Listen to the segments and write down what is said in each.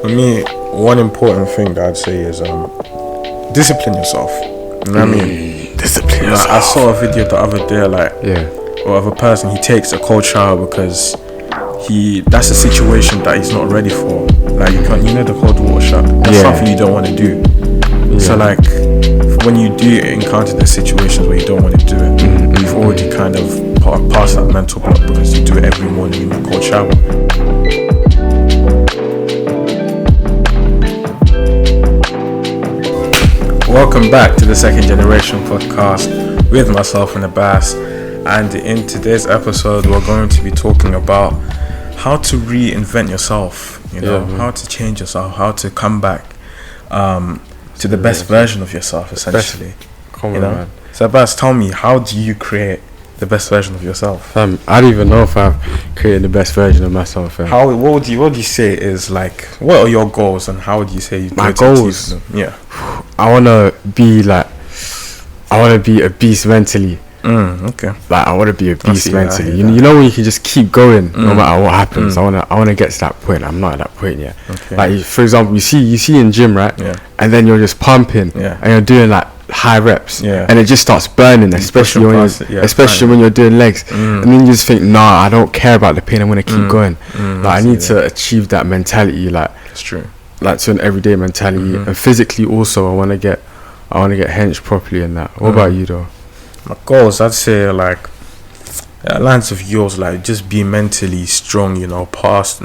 For me, one important thing that I'd say is discipline yourself. You know what I mean? Discipline yourself. I saw a video the other day, of a person. He takes a cold shower because that's a situation that he's not ready for. Like you know the cold water shower. That's something you don't want to do. Yeah. So like when you do encounter the situations where you don't want to do it, you've already kind of passed that mental block because you do it every morning in a cold shower. Welcome back to the Second Generation podcast with myself and Abbas, and in today's episode we're going to be talking about how to reinvent yourself, how to change yourself, how to come back to the best version of yourself, essentially. Man. So Abbas, tell me, how do you create the best version of yourself? I don't even know if I've created the best version of myself. What do you say is like, what are your goals and how do you say you my goals? Yeah, I wanna be a beast mentally. Okay. Like I wanna be a beast mentally. You know when you can just keep going no matter what happens. I wanna get to that point. I'm not at that point yet. Okay. Like for example, you see in gym, right? Yeah. And then you're just pumping. Yeah. And you're doing like high reps. Yeah. And it just starts burning, especially when you're doing legs. And then you just think, nah, I don't care about the pain. I'm gonna keep going. Like I need to achieve that mentality. Like it's true. Like to an everyday mentality, and physically also, I want to get hench properly in that. What about you though? My goals, I'd say like lines of yours, like just be mentally strong. Go past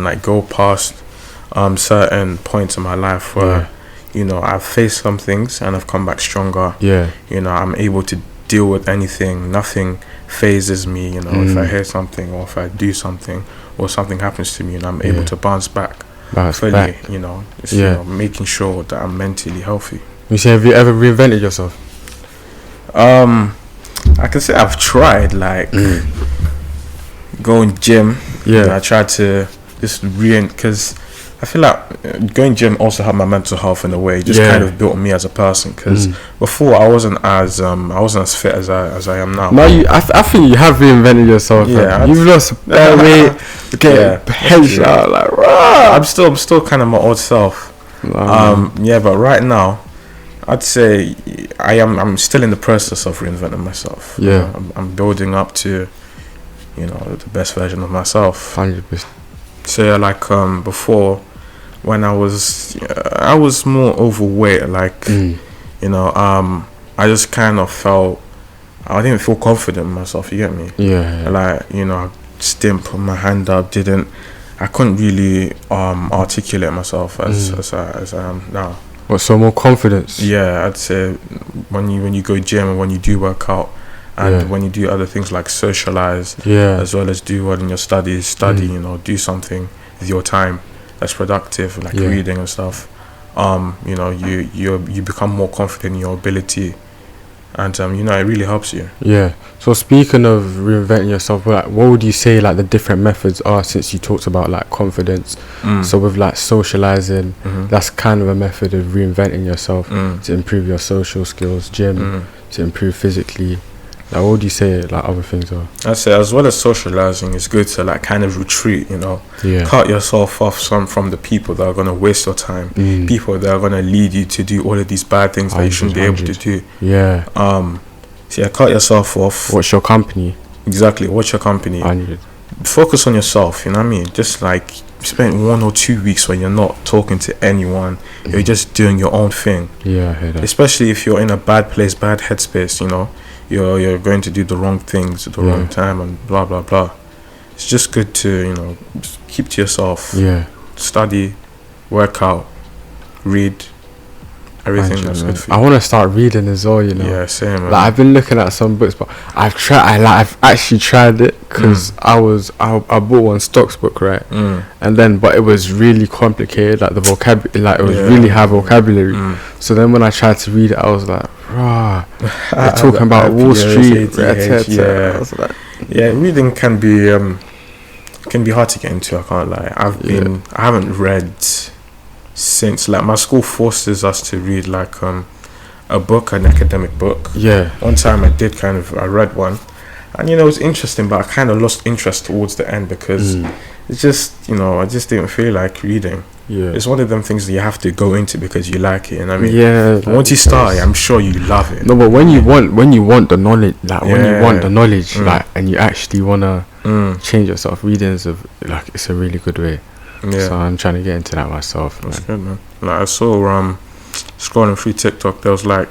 certain points in my life where I've faced some things and I've come back stronger. I'm able to deal with anything. Nothing phases me. If I hear something or if I do something or something happens to me, and I'm able to bounce back. Fully, making sure that I'm mentally healthy. You say, have you ever reinvented yourself? I can say I've tried, like going gym. I tried to just because I feel like going gym also helped my mental health in a way. It just kind of built me as a person. Because before I wasn't as fit as I am now. No, I think you have reinvented yourself. Yeah, you've lost weight. Headshot, like rah. I'm still kind of my old self. But right now, I'd say I'm still in the process of reinventing myself. I'm building up to the best version of myself. 100%. So before, when I was more overweight, I just kind of felt I didn't feel confident in myself. You get me? I didn't put my hand up. I couldn't really articulate myself as I am now. What, so more confidence? Yeah, I'd say when you go gym and when you do work out and when you do other things like socialize, as well as do well in your studies, do something with your time that's productive, like reading and stuff. You become more confident in your ability, and it really helps you. So speaking of reinventing yourself, what would you say like the different methods are, since you talked about like confidence? So with like socializing, that's kind of a method of reinventing yourself to improve your social skills. Gym to improve physically. Like, what would you say like other things are? I'd say as well as socializing, it's good to like kind of retreat, cut yourself off from the people that are going to waste your time, people that are going to lead you to do all of these bad things that you shouldn't be able to do. Cut yourself off. What's your company? Exactly, what's your company? Focus on yourself, you know what I mean? Just like spend 1 or 2 weeks when you're not talking to anyone, you're just doing your own thing. I hear that. Especially if you're in a bad place, bad headspace, you're going to do the wrong things at the wrong time and blah blah blah. It's just good to just keep to yourself. Study, work out, read, everything that's good for you. I want to start reading as well. Yeah, same. Man. Like I've been looking at some books, but I've actually tried it because I bought one Stocks book, right? And then but it was really complicated, like the vocabulary, like it was really high vocabulary. So then when I tried to read it, I was like, rah, they're talking about Wall Street, I was like, reading can be hard to get into. I can't lie. I haven't read since like my school forces us to read like an academic book. One time I read one, and it was interesting, but I kind of lost interest towards the end because it's just I just didn't feel like reading. Yeah. It's one of them things that you have to go into because you like it. And I mean, Yeah. once you start, I'm sure you love it. No, but when you want the knowledge, like when you want the knowledge, Mm. like, and you actually wanna Mm. change yourself, readings of like it's a really good way. Yeah. So I'm trying to get into that myself. That's Man. good, man. Like I saw scrolling through TikTok, there was like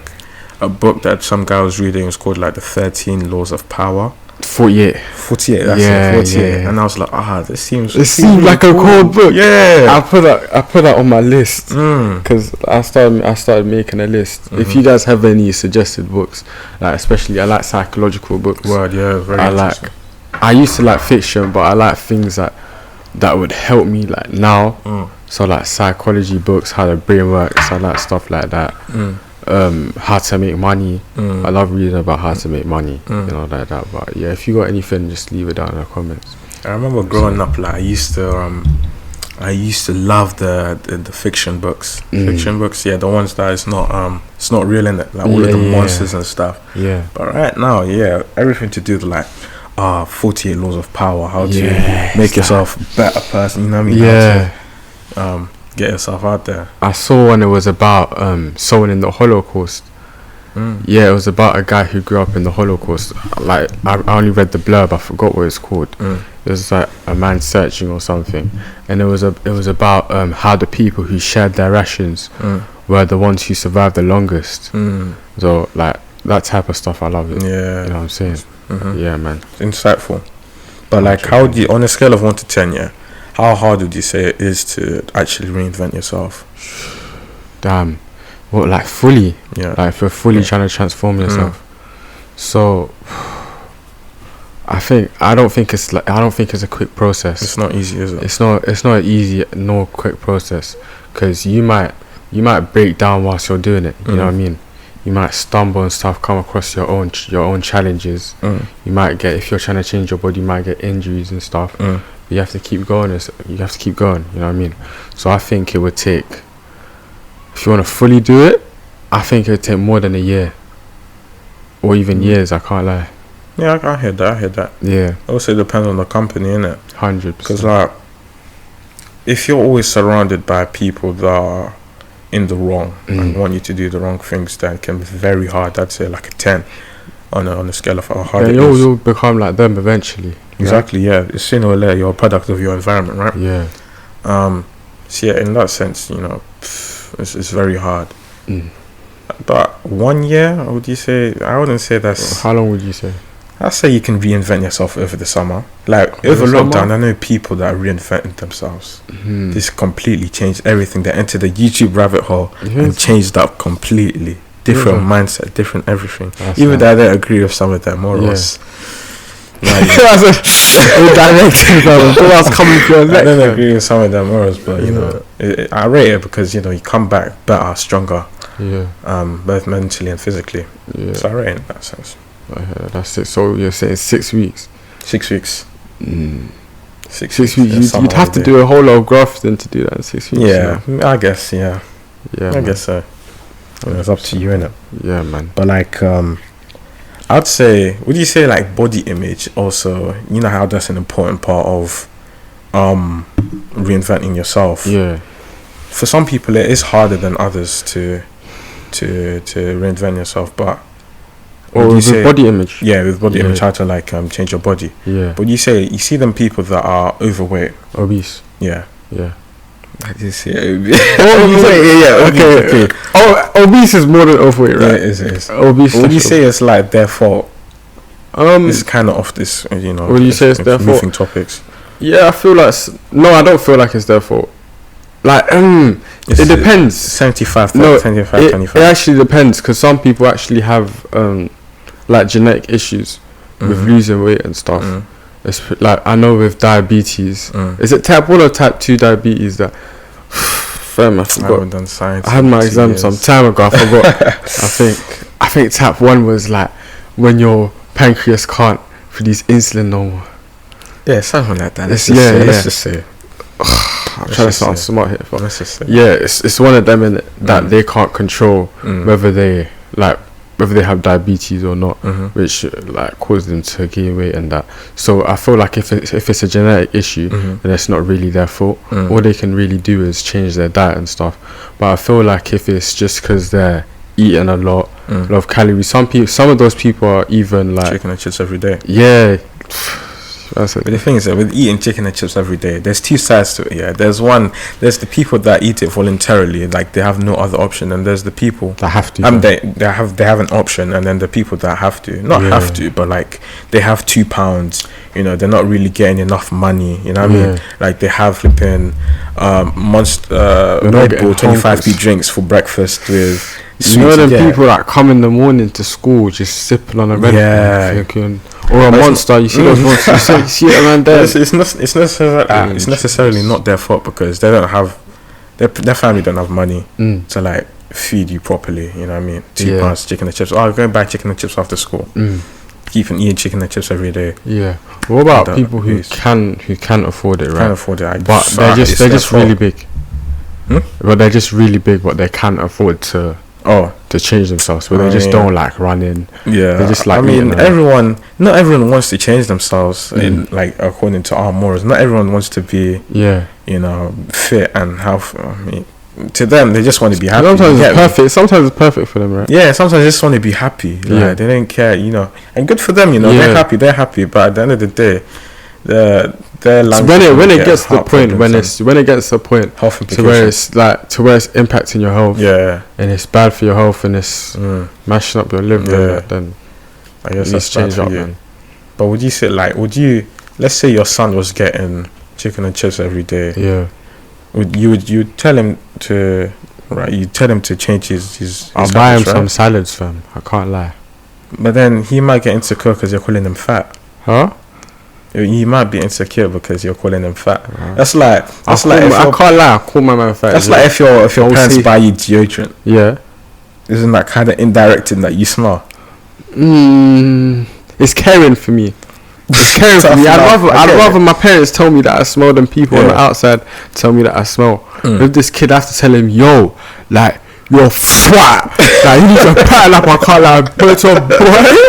a book that some guy was reading. It's called like the 13 Laws of Power. 48. 48. That's Yeah, it. 48. yeah. And I was like, this seems. It seemed like a cool book. Yeah. I put that on my list Mm. because I started making a list. Mm-hmm. If you guys have any suggested books, like especially I like psychological books. Word, yeah, very interesting. I used to like fiction, but I like things that would help me like now. Mm. So like psychology books, how the brain works. I like stuff like that. Mm. How to make money. Mm. I love reading about how to make money. Mm. You know, like that. But yeah, if you got anything, just leave it down in the comments. I remember growing up, like I used to love the fiction books. Fiction books, yeah, the ones that it's not real in it, like all of the monsters and stuff. Yeah. But right now, yeah, everything to do with like 48 laws of power, how to make yourself a better person, you know what I mean? Yeah. How to get yourself out there. I saw one, it was about someone in the Holocaust. Yeah, it was about a guy who grew up in the Holocaust. Like I only read the blurb, I forgot what it's called. It was like a man searching or something, and it was about how the people who shared their rations were the ones who survived the longest. So like that type of stuff, I love it. Yeah, you know what I'm saying? Yeah, man. Insightful. But like, how do you, on a scale of 1 to 10, yeah, how hard would you say it is to actually reinvent yourself? Damn. What, like fully? Yeah. Like if you're fully trying to transform yourself. So I don't think it's a quick process. It's not easy, is it? It's not easy nor quick process, because you might break down whilst you're doing it. You know what I mean? You might stumble and stuff, come across your own challenges. You might get, if you're trying to change your body, you might get injuries and stuff. But you have to keep going. You have to keep going. You know what I mean? So I think it would take, if you want to fully do it, I think it would take more than a year, or even years. I can't lie. Yeah, I hear that. Yeah. Also, it depends on the company, innit? 100%. Because like, if you're always surrounded by people that are in the wrong and want you to do the wrong things, then it can be very hard. I'd say like a 10 on a scale of how hard it is. You'll become like them eventually. Exactly, yeah. It's sooner or later you're a product of your environment, right? Yeah. So yeah, in that sense, you know, it's very hard. But 1 year, would you say? I wouldn't say that's. How long would you say? I'd say you can reinvent yourself over the summer. Like Over over the lockdown, summer? I know people that reinvented themselves. This completely changed everything. They entered the YouTube rabbit hole and changed up completely. Different mindset, different everything. Even though I don't agree with some of their morals. I don't agree with some of their morals, but you know, I rate it because you know you come back better, stronger. Yeah. Both mentally and physically. Yeah. So I rate it in that sense. That's it. So you're saying 6 weeks? 6 weeks. 6 weeks. You'd have to do a whole lot of grafting to do that in 6 weeks. Yeah, I guess. Yeah, I guess so. It's up to you, innit? Yeah, man. But like, I'd say, would you say like body image also? You know how that's an important part of reinventing yourself. Yeah. For some people, it is harder than others to reinvent yourself, but. Or with body image. Yeah, with body image, how to like change your body. Yeah. But you see them people that are overweight, obese. Yeah. I did say obese. Okay. Oh, obese is more than overweight, right? Yeah, it is. Obese. Would you say it's like their fault? It's kind of off this, you know. Would you say it's their fault? Moving topics. Yeah, I feel like I don't feel like it's their fault. Like, it depends. 75, 25. It actually depends, because some people actually have like genetic issues with losing weight and stuff. It's like, I know with diabetes, is it type 1 or type 2 diabetes that I forgot. I haven't done science. I had my exam some time ago, I forgot. I think type 1 was like when your pancreas can't produce insulin no more. Yeah, something like that. Let's just say. I'm trying to sound smart here. Let's just say. Yeah, it's one of them in that they can't control whether they like whether they have diabetes or not, which like causes them to gain weight and that. So I feel like if it's a genetic issue, then it's not really their fault. All they can really do is change their diet and stuff. But I feel like if it's just because they're eating a lot of calories, some of those people are even like chicken and chips every day. Yeah. That's it. But the thing is that with eating chicken and chips every day, there's two sides to it. Yeah, there's the people that eat it voluntarily, like they have no other option, and there's the people that have to. They have an option, and then the people that have to, not have to, but like they have £2. You know, they're not really getting enough money. You know what I mean? Like they have flipping Monster Red Bull 25p drinks for breakfast with. You know them people that come in the morning to school just sipping on a Red Bull, thinking, or a Monster. You see those Monsters? You see it around there. It's necessarily not their fault because they don't have their family don't have money to like feed you properly. You know what I mean? £2 chicken and chips. Oh, I'm going to buy chicken and chips after school. Keep eating chicken and chips every day. Yeah. What about people who can afford it, right? Can't afford it, but they're just really big. But they're just really big, but they can't afford to change themselves, but they just don't like running. Yeah, they just like. I mean, not everyone wants to change themselves in like according to our morals. Not everyone wants to be, you know, fit and healthy. I mean, to them, they just want to be happy. Sometimes it's perfect. Sometimes it's perfect for them, right? Yeah, sometimes they just want to be happy. Like, they don't care, you know, and good for them, you know. They're happy. But at the end of the day, when it gets to the point when it gets to the point to where it's impacting your health, and it's bad for your health, and it's mashing up your liver, then I guess that's change up, man. But let's say your son was getting chicken and chips every day, would you tell him to change his I'll buy him some salads, fam. I can't lie. But then he might get insecure because you're calling him fat. He might be insecure because you're calling him fat. That's like I can't lie. I call my man fat. That's like if your parents buy you deodorant. Yeah. Isn't that kind of indirecting that you smell? It's caring for me. It's caring for me. I'd rather my parents tell me that I smell than people on the outside tell me that I smell. If this kid, I have to tell him, yo, like, you're fat. Like, you need to pattern up. I can't like, but a boy.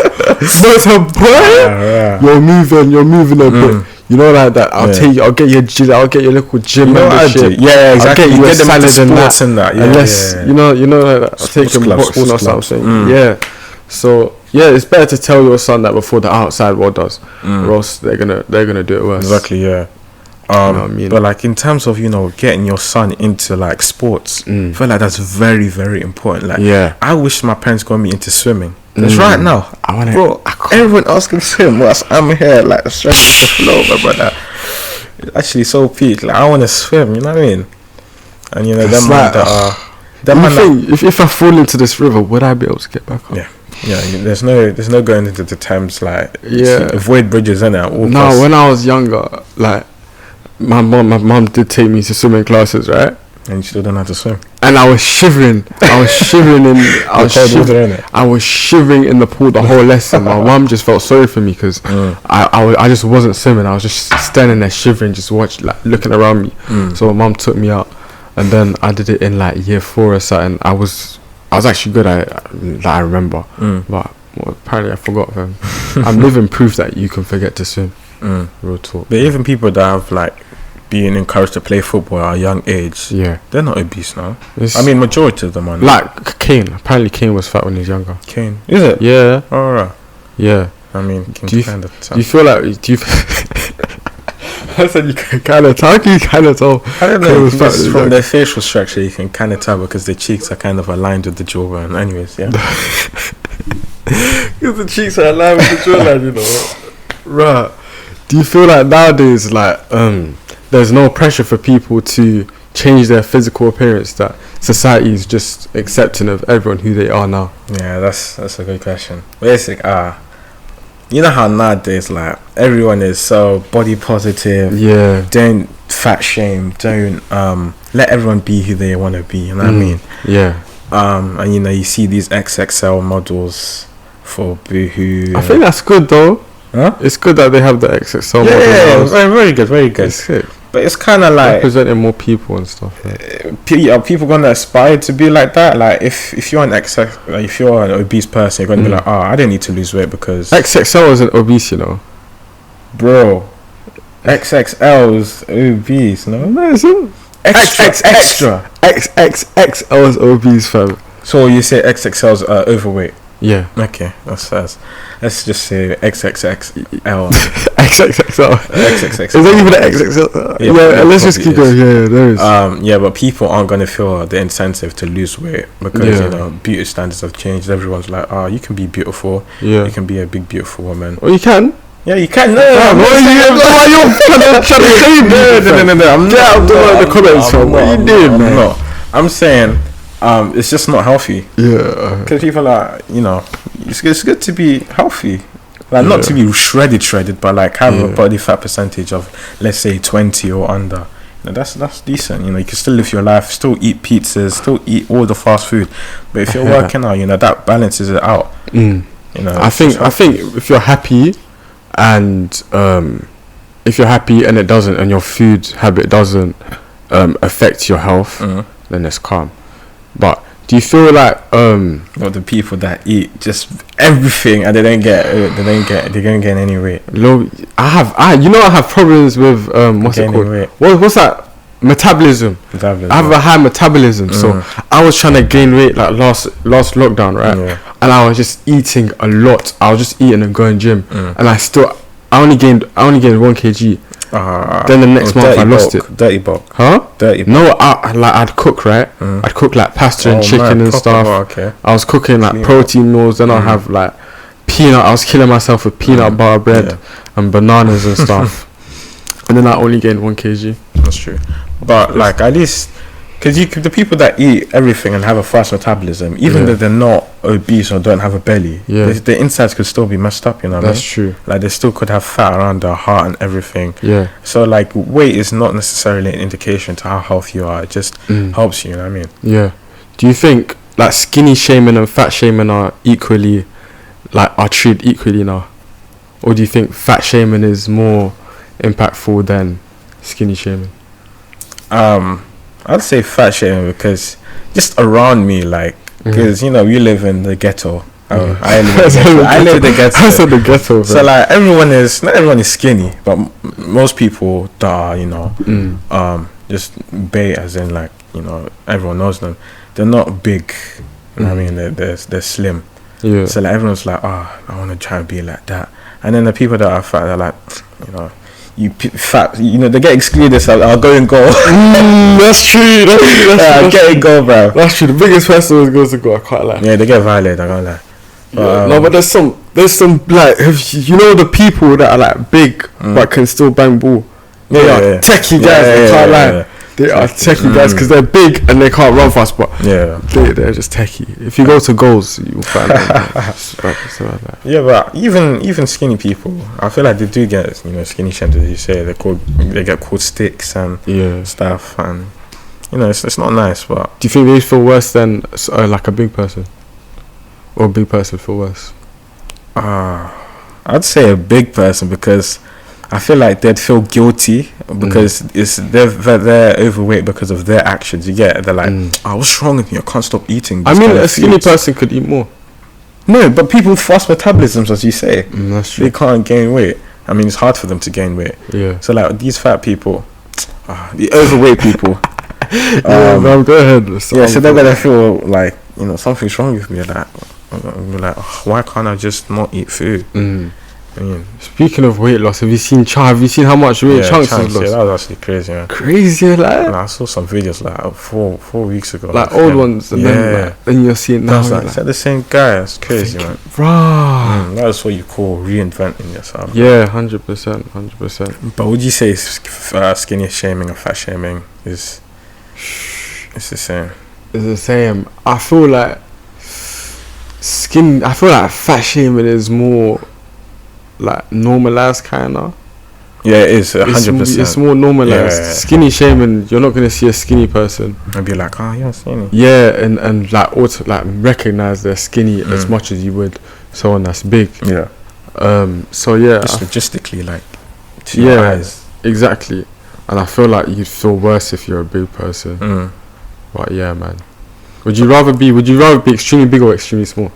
You're moving a bit. You know, like that. I'll get your little gym membership. Yeah, exactly. I'll get you a salad and that. Yeah, unless you know like that. I'll take him boxing or something. Yeah. So it's better to tell your son that before the outside world does, or else they're gonna do it worse. Exactly. Yeah. You know what I mean? But like in terms of, you know, getting your son into like sports, I feel like that's very, very important. Like, I wish my parents got me into swimming. Because right now, everyone else can swim. Whilst I'm here, like, stretching the flow, my brother. It's actually so peak. Like, I want to swim, you know what I mean? And, you know, them like, if I fall into this river, would I be able to get back up? Yeah, there's no going into the Thames, like, avoid bridges, innit? No, when I was younger, like, my mom did take me to swimming classes, right? And you still don't know how to swim. And I was shivering. I was shivering in the pool the whole lesson. My mom just felt sorry for me because I just wasn't swimming. I was just standing there shivering, just looking around me. So my mom took me out, and then I did it in like year 4 or something. I was actually good at it, I remember. But apparently I forgot them. I'm living proof that you can forget to swim. Real talk. But even people that have like being encouraged to play football at a young age, they're not obese now. I mean, majority of them are. Like Kane. Apparently Kane was fat when he was younger. Kane, is it? Yeah. Oh, right. Yeah. I mean, do you feel like I said you can kind of tell. I don't know. From their facial structure, you can kind of tell because the cheeks are kind of aligned with the jawline. Anyways, yeah. Because the cheeks are aligned with the jawline, you know. Right. Do you feel like nowadays, like, there's no pressure for people to change their physical appearance, that society is just accepting of everyone who they are now? Yeah, that's a good question. Basic, you know how nowadays, like, everyone is so body positive. Yeah. Don't fat shame. Don't let everyone be who they want to be. You know what I mean? Yeah. And you know, you see these XXL models for Boohoo. I think that's good though. Huh? It's good that they have the XXL models. Yeah, very good, very good. It's good. But it's kind of like representing more people and stuff. Right? Are people gonna aspire to be like that? Like if you're if you're an obese person, you're gonna be like, I don't need to lose weight because XXL isn't obese, you know. Bro, XXL is obese, no? No, it's not. Extra. XXXL is obese, fam. So you say XXL's overweight? Yeah. Okay, that's let's just say XXXL. XXXL. XXXL. Is there even an XXL? Yeah, let's just keep going. Yeah, there is. Yeah, but people aren't gonna feel the incentive to lose weight because you know beauty standards have changed. Everyone's like, you can be beautiful. Yeah. You can be a big beautiful woman. Oh, you can. Yeah, you can. No, you're trying to say no. I'm get out the comments, fam. What you doing, man? No, I'm saying, it's just not healthy. Yeah. Because people are, you know, it's good to be healthy. Like, not to be shredded, but like have a body fat percentage of, let's say, 20 or under. You know, that's decent. You know, you can still live your life, still eat pizzas, still eat all the fast food. But if you're working out, you know, that balances it out. You know, I think if you're happy, and if you're happy and it doesn't, and your food habit doesn't affect your health, then it's calm. But do you feel like the people that eat just everything and they don't gain any weight? I have problems with what's it called? Weight. What's that? Metabolism. I have a high metabolism, so I was trying to gain weight like last lockdown, right? And I was just eating a lot. I was just eating and going gym, and I only gained 1 kg. Then the next month I lost it. Dirty bulk. Huh? Dirty bulk. No, I'd cook, right? I'd cook like pasta and chicken and stuff. Okay. I was cooking like protein meals. Then I'll have like peanut. I was killing myself with peanut butter bread and bananas and stuff. And then I only gained 1 kg. That's true. But like at least, because the people that eat everything and have a fast metabolism, even though they're not obese or don't have a belly, the insides could still be messed up. You know what I mean? That's true. Like they still could have fat around their heart and everything. Yeah. So like weight is not necessarily an indication to how healthy you are. It just helps you. You know what I mean? Yeah. Do you think like skinny shaming and fat shaming are treated equally now, or do you think fat shaming is more impactful than skinny shaming? I'd say fat shaming because just around me, like, because you know we live in the ghetto. I live in the ghetto. I said the ghetto. So like not everyone is skinny, but most people that are, you know, just bait, as in like, you know, everyone knows them. They're not big. You know what I mean? They're slim. Yeah. So like everyone's like, I want to try and be like that. And then the people that are fat, they're like, you know, fat, you know, they get excluded. So I'll go and go. That's true. That's get and go, bro. That's true. The biggest person who goes to go, I can't lie. Yeah, they get violated. I can't lie. But, no, but there's some like, you know, the people that are like big but can still bang ball. They are techie guys. I can't lie. They are techie guys because they're big and they can't run fast, but they're just techie. If you go to goals, you'll find them. Yeah, but even skinny people, I feel like they do get, you know, skinny shamed, as you say. They get called sticks and stuff, and you know, it's not nice. But do you think they feel worse than like a big person, or a big person feel worse? I'd say a big person, because I feel like they'd feel guilty because they're overweight because of their actions. You get, they're like, what's wrong with you? I can't stop eating. I mean, a skinny person could eat more. No, but people with fast metabolisms, as you say, that's true. They can't gain weight. I mean, it's hard for them to gain weight. Yeah. So like these fat people, the overweight people. No, go ahead. So they're gonna feel like, you know, something's wrong with me. Like, I'm like, why can't I just not eat food? I mean, speaking of weight loss, have you seen how much weight Chunks has lost? Yeah, that was actually crazy, man. Crazy, like. I saw some videos like four weeks ago, like old ones, and then you're seeing now. Is that the same guy? That's crazy, man. That's what you call reinventing yourself. Yeah, 100%. But would you say skinny shaming or fat shaming is it's the same? It's the same. I feel like fat shaming is more like normalized, kinda. Yeah, it is 100%. It's more normalized. Yeah. Skinny shaming, you're not gonna see a skinny person and be like, you're skinny. Yeah, and like also like recognize they're skinny as much as you would someone that's big. Yeah. So yeah, just logistically, like, to your eyes. Exactly. And I feel like you'd feel worse if you're a big person. Mm. But yeah, man. Would you rather be extremely big or extremely small?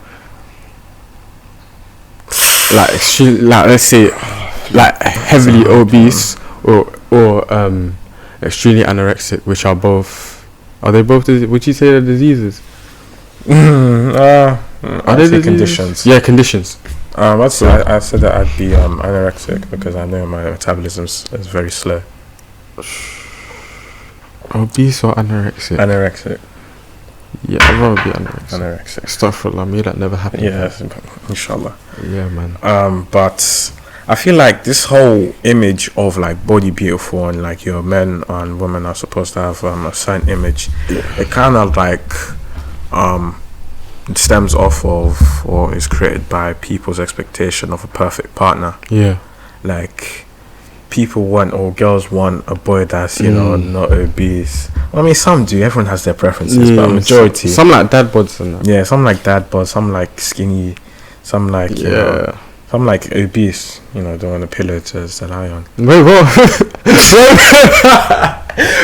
Like let's say, like heavily obese or extremely anorexic, which are they both? Would you say they're diseases? Are they diseases? conditions? Yeah, conditions. I said that I'd be anorexic because I know my metabolism is very slow. Obese or anorexic? Anorexic. Yeah, I'd rather be anorexic. Anorexic. Astaghfirullah, may that never happen. Yeah, inshallah. Yeah, man. But I feel like this whole image of like body beautiful and like your men and women are supposed to have a certain image, it kind of like it stems off of or is created by people's expectation of a perfect partner. Yeah. Like people want or girls want a boy that's not obese. I mean, some do. Everyone has their preferences, but a majority. Some like dad bods and that. Yeah, some like dad bods, some like skinny, some like some like obese. Don't want a pillow to lie on. Wait, what?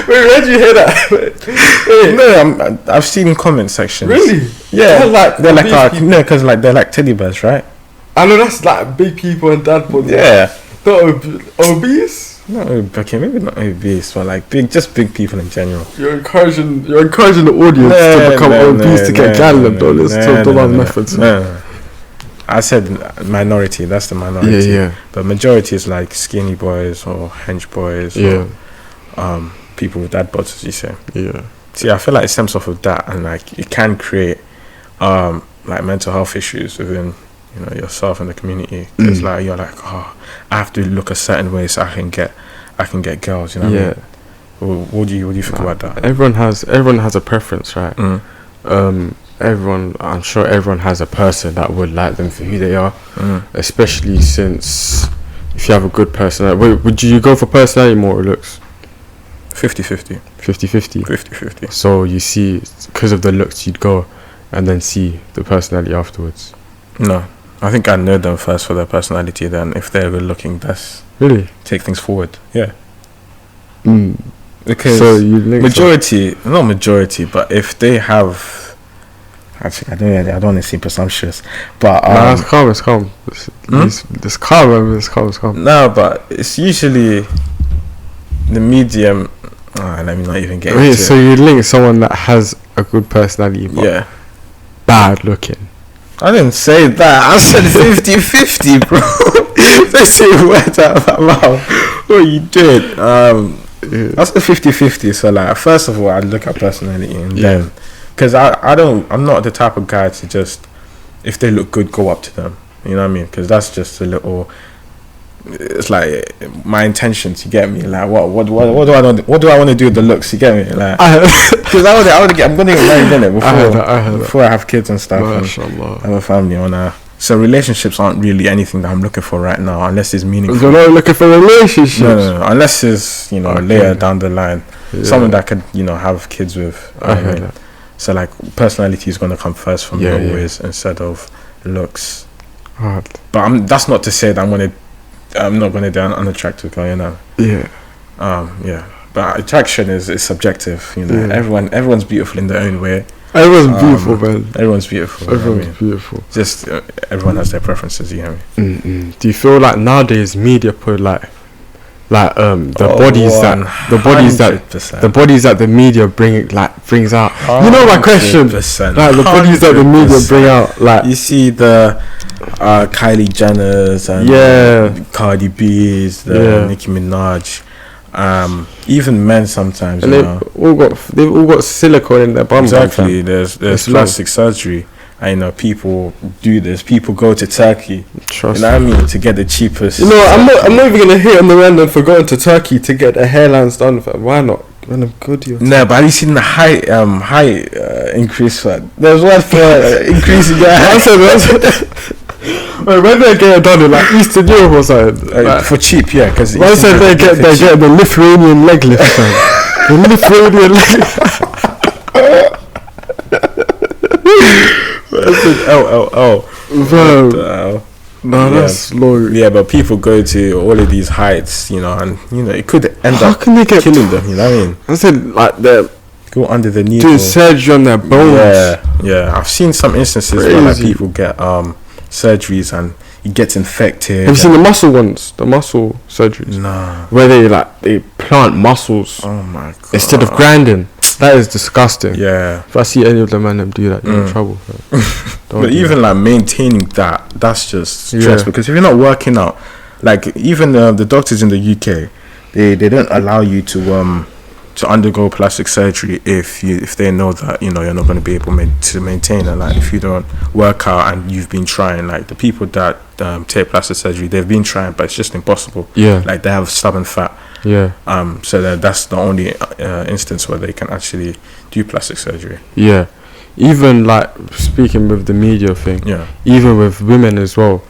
Wait, where'd you hear that? Wait. No, I've seen in comment sections. Really? Yeah, they're like because like they're like teddy bears, right? I know that's like big people and dad bods. Yeah. Not obese? No, okay, maybe not obese, but like big people in general. You're encouraging the audience to become obese to get gallon dollars to dollar methods. No. I said minority. That's the minority. Yeah. But majority is like skinny boys or hench boys. Yeah. Or, people with dad bods, as you say. Yeah. See, I feel like it stems off of that, and like it can create like mental health issues within yourself and the community. Because like you're like, I have to look a certain way so I can get girls. You know what I mean? What do you think about that? Everyone has a preference, right? I'm sure everyone has a person that would like them for who they are, especially since if you have a good personality. Would you go for personality more or looks? 50-50. 50-50? 50-50. So you see, because of the looks you'd go and then see the personality afterwards? No, I think I know them first for their personality, then if they're good looking, that's really take things forward. Yeah. Because so you not majority, but if they have, actually I don't want to seem presumptuous, but it's calm. It's calm. It's calm. No, but it's usually the medium. Let me not even get into it. So you link someone that has a good personality, but bad looking. I didn't say that. I said 50-50, bro. Don't say words out of my mouth. What you did? I said 50-50. So like, first of all, I look at personality, and then because I'm not the type of guy to just, if they look good, go up to them. You know what I mean? Because that's just a little. It's like my intentions. You get me? Like what do I want to do with the looks? You get me? Like because I'm gonna get married in it before I have kids and stuff. And have a family. So relationships aren't really anything that I'm looking for right now, unless it's meaningful. You're not looking for relationships. No. Unless it's later down the line, someone that I could have kids with. So like personality is gonna come first for me always instead of looks. Hard. But that's not to say that I'm not going to do an unattractive guy, Yeah. But attraction is subjective, Everyone's beautiful in their own way. Everyone's beautiful, man. Everyone's beautiful. Everyone's beautiful. Just everyone has their preferences, you know what I mean? Do you feel like nowadays media put the bodies that the media brings out? You know my question. Like the bodies that the media bring out, like you see the Kylie Jenners and Cardi B's, Nicki Minaj, even men sometimes, and they've all got silicone in their bum. Exactly. There's plastic surgery. I know people do this. People go to Turkey. Trust you know what I mean? To get the cheapest. I'm not even gonna hit on the random for going to Turkey to get the hairlines done. Why not? When I'm good, no, but have you seen the height increase? There's one for increasing your height. Wait, when they get it done in like Eastern Europe or something, for cheap, because I said they get the Lithuanian leg lift. The Lithuanian leg lift. No, that's low. Yeah, but people go to all of these heights, and it could end How up can they get killing them? You know what I mean? I said like they're Go under the needle. doing surgery on their bones. Yeah. I've seen some instances where like Crazy. people get surgeries and it gets infected. Have you seen the muscle ones? The muscle surgeries? Nah. Where they plant muscles Oh my god. instead of grinding. That is disgusting. Yeah. If I see any of them man them do that, you're in trouble. Don't But do even like maintaining that's just stress, Yeah. because if you're not working out, like even the doctors in the UK, they don't allow you to undergo plastic surgery if they know that you're not going to be able to maintain it. Like if you don't work out and you've been trying, like the people that take plastic surgery, they've been trying, but it's just impossible. Yeah. Like they have stubborn fat. Yeah. So that's the only instance where they can actually do plastic surgery. Yeah. Even like speaking with the media thing. Yeah. Even with women as well.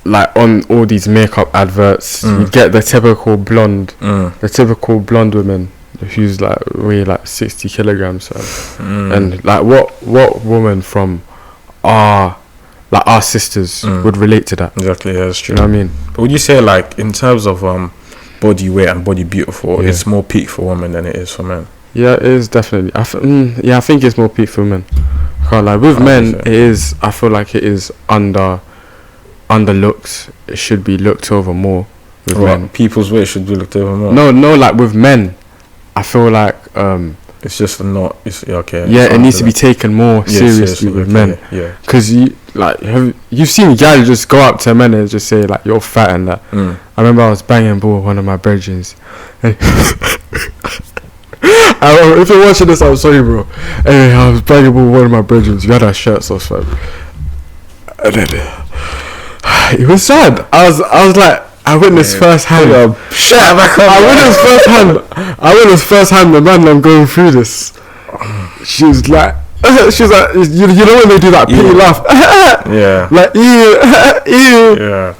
Like on all these makeup adverts, you get the typical blonde woman who's like weigh like 60 kilograms, and like what woman from our sisters would relate to that? Exactly, yeah, that's true. You know what I mean? But would you say like in terms of body weight and body beautiful, it's more peak for women than it is for men? Yeah, it is definitely. I think it's more peak for men. I can't lie. With men, it is. I feel like it is underlooked. It should be looked over more with men. People's weight should be looked over more. No, like with men, I feel like it's just not. It's okay. Yeah, it needs to be taken more seriously with men. Yeah, because you've seen guys just go up to men and just say like you're fat and that. I remember I was banging ball with one of my brethrens. If you're watching this, I'm sorry, bro. Anyway, I was banging ball with one of my brethrens. You had our shirts off, fam. And then it was sad. I was like, I witnessed firsthand. I witnessed firsthand the man I'm going through this. She was like, you know when they do that pity laugh? Yeah. Like ew. Yeah.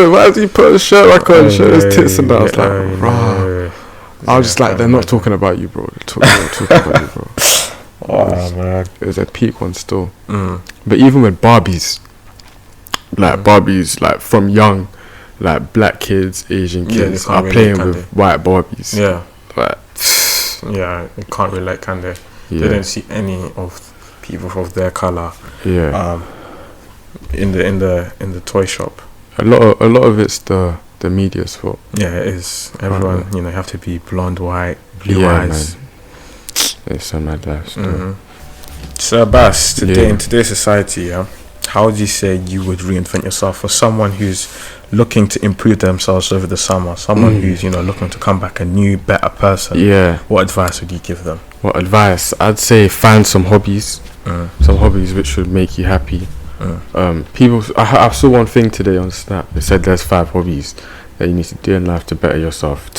Why did he put his shirt back on? Show his tits and that. I was like, rah. I was just like, they're not talking about you, bro. They're talking about you, bro. Oh man, it was a peak one still. But even with Barbies, like from young, like black kids, Asian kids are playing with white Barbies. Yeah. But yeah, you can't relate, can they? Yeah. They don't see any of people of their color. Yeah. In the toy shop. A lot of it's the media's fault. Yeah, it is. Everyone, you have to be blonde, white, blue eyes. Man. It's so mad lives. So Abbas, today in today's society, how would you say you would reinvent yourself for someone who's looking to improve themselves over the summer? Someone who's looking to come back a new, better person. Yeah. What advice would you give them? What advice? I'd say find some hobbies. Some hobbies which would make you happy. People. I saw one thing today on Snap. It said there's 5 hobbies that you need to do in life to better yourself.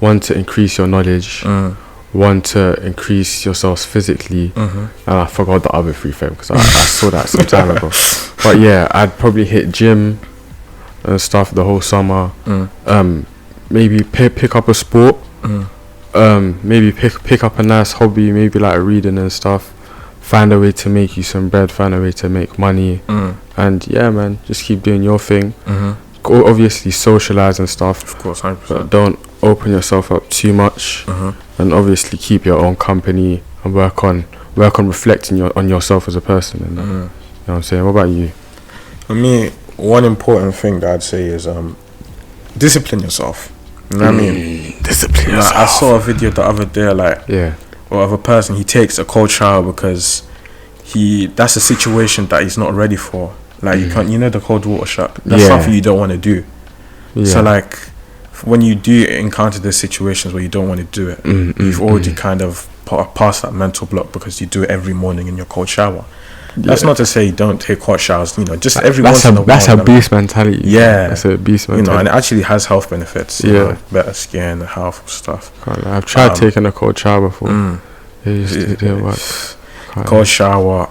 One to increase your knowledge. One to increase yourself physically, and I forgot the other 3 things because I saw that some time ago. But yeah, I'd probably hit gym and stuff the whole summer. Maybe pick up a sport. Maybe pick up a nice hobby, maybe like reading and stuff. Find a way to make you some bread. Find a way to make money. And yeah, man, just keep doing your thing. Obviously socialize and stuff. Of course, 100%. But don't open yourself up too much. And obviously keep your own company and work on reflecting on yourself as a person. And you know what I'm saying? What about you? For me, one important thing that I'd say is discipline yourself. You know what I mean? Discipline yourself. I saw a video the other day, of a person, he takes a cold shower because that's a situation that he's not ready for. Like you can't, the cold water shock. That's something you don't want to do. So like when you do encounter those situations where you don't want to do it, you've already kind of passed that mental block because you do it every morning in your cold shower. That's not to say you don't take hot showers, just every once in a while. That's a beast mentality. Yeah. That's a beast mentality. And it actually has health benefits. Better skin, health stuff. I've tried taking a cold shower before. It didn't work. cold shower,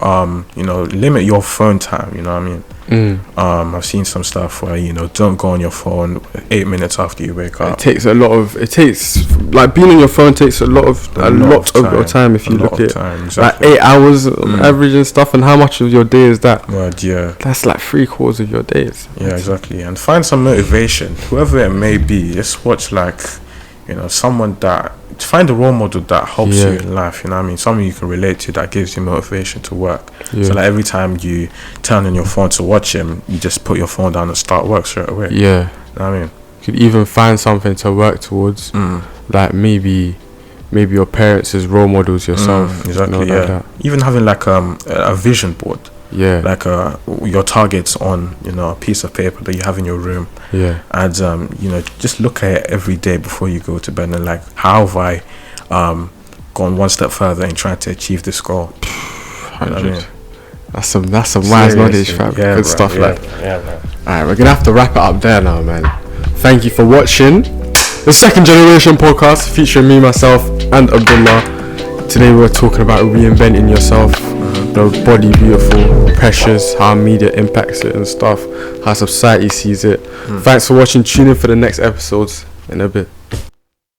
limit your phone time, you know what I mean? I've seen some stuff where, don't go on your phone 8 minutes after you wake up. Being on your phone takes a lot of your time. If you look at exactly. like 8 hours on average and stuff, and how much of your day is that? Word, yeah. That's like 3/4 of your days. Yeah, exactly. And find some motivation, whoever it may be. Just watch find a role model that helps you in life, you know what I mean? Someone you can relate to that gives you motivation to work. So like every time you turn on your phone to watch him, you just put your phone down and start work straight away. Yeah. You know what I mean? You could even find something to work towards. Like maybe your parents as role models yourself. Exactly, yeah. Like even having like a vision board. Yeah. Like your targets on, a piece of paper that you have in your room. Yeah. And just look at it every day before you go to bed and like, how have I gone one step further in trying to achieve this goal? 100. You know what I mean? That's some wise knowledge, fam. Yeah, good stuff, yeah, like. Yeah, man. Alright, we're gonna have to wrap it up there now, man. Thank you for watching the Second Generation podcast featuring me, myself, and Abdullah. Today we're talking about reinventing yourself. The body beautiful, pressures, how media impacts it and stuff, how society sees it. Thanks for watching. Tune in for the next episodes in a bit.